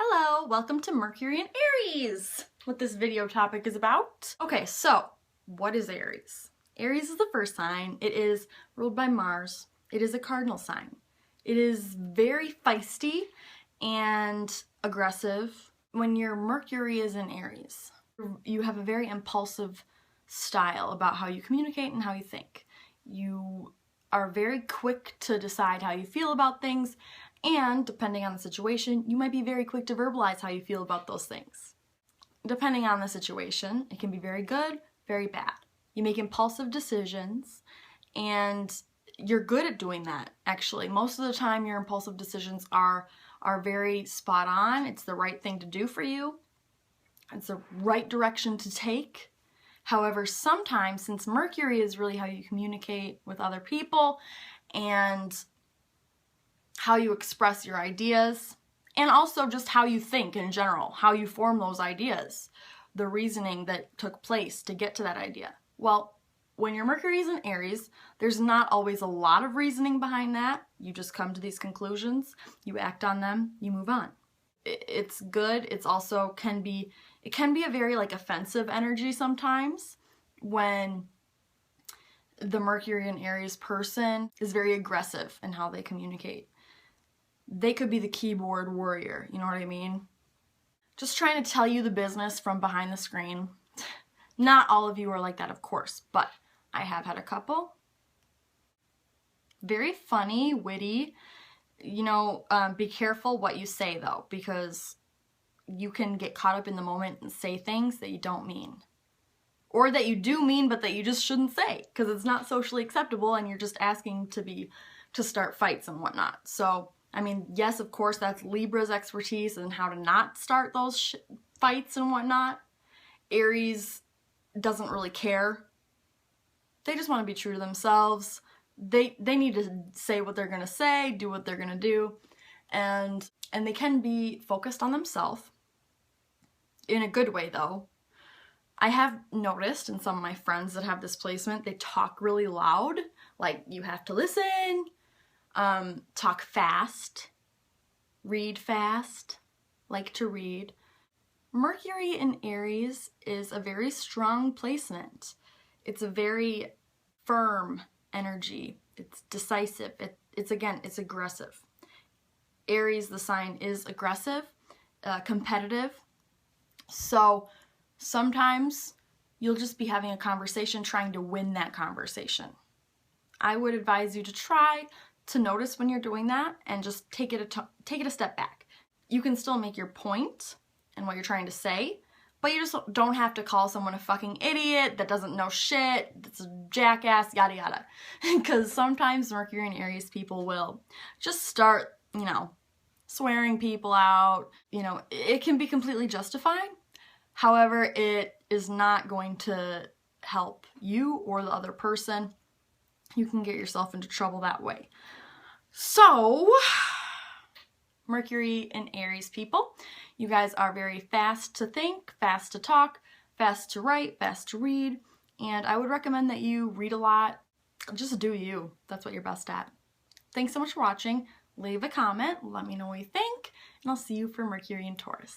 Hello, welcome to Mercury and Aries, what this video topic is about. Okay, so what is Aries? Aries is the first sign. It is ruled by Mars. It is a cardinal sign. It is very feisty and aggressive. When your Mercury is in Aries, you have a very impulsive style about how you communicate and how you think. You are very quick to decide how you feel about things, and depending on the situation, you might be very quick to verbalize how you feel about those things. Depending on the situation, it can be very good, very bad. You make impulsive decisions, and you're good at doing that, actually. Most of the time, your impulsive decisions are very spot on. It's the right thing to do for you. It's the right direction to take. However, sometimes, since Mercury is really how you communicate with other people and how you express your ideas, and also just how you think in general, how you form those ideas, the reasoning that took place to get to that idea. Well, when your Mercury is in Aries, there's not always a lot of reasoning behind that. You just come to these conclusions, you act on them, you move on. It's good. It's also it can be a very offensive energy sometimes when the Mercury in Aries person is very aggressive in how they communicate. They could be the keyboard warrior, you know what I mean? Just trying to tell you the business from behind the screen. Not all of you are like that, of course, but I have had a couple. Very funny, witty. You know, be careful what you say though, because you can get caught up in the moment and say things that you don't mean. Or that you do mean, but that you just shouldn't say, because it's not socially acceptable and you're just asking to start fights and whatnot. So, I mean, yes, of course, that's Libra's expertise and how to not start those fights and whatnot. Aries doesn't really care. They just want to be true to themselves. They need to say what they're going to say, do what they're going to do, and they can be focused on themselves in a good way, though. I have noticed in some of my friends that have this placement, they talk really loud, like you have to listen, talk fast, read fast, like to read. Mercury in Aries is a very strong placement. It's a very firm energy. It's decisive. It's aggressive. Aries, the sign, is aggressive, competitive. So sometimes you'll just be having a conversation trying to win that conversation. I would advise you to try to notice when you're doing that and just take it a step back. You can still make your point and what you're trying to say, but you just don't have to call someone a fucking idiot that doesn't know shit, that's a jackass, yada yada. Because sometimes Mercury and Aries people will just start, swearing people out. It can be completely justified. However, it is not going to help you or the other person. You can get yourself into trouble that way. So, Mercury and Aries people, you guys are very fast to think, fast to talk, fast to write, fast to read, and I would recommend that you read a lot. Just do you. That's what you're best at. Thanks so much for watching. Leave a comment, let me know what you think, and I'll see you for Mercury and Taurus.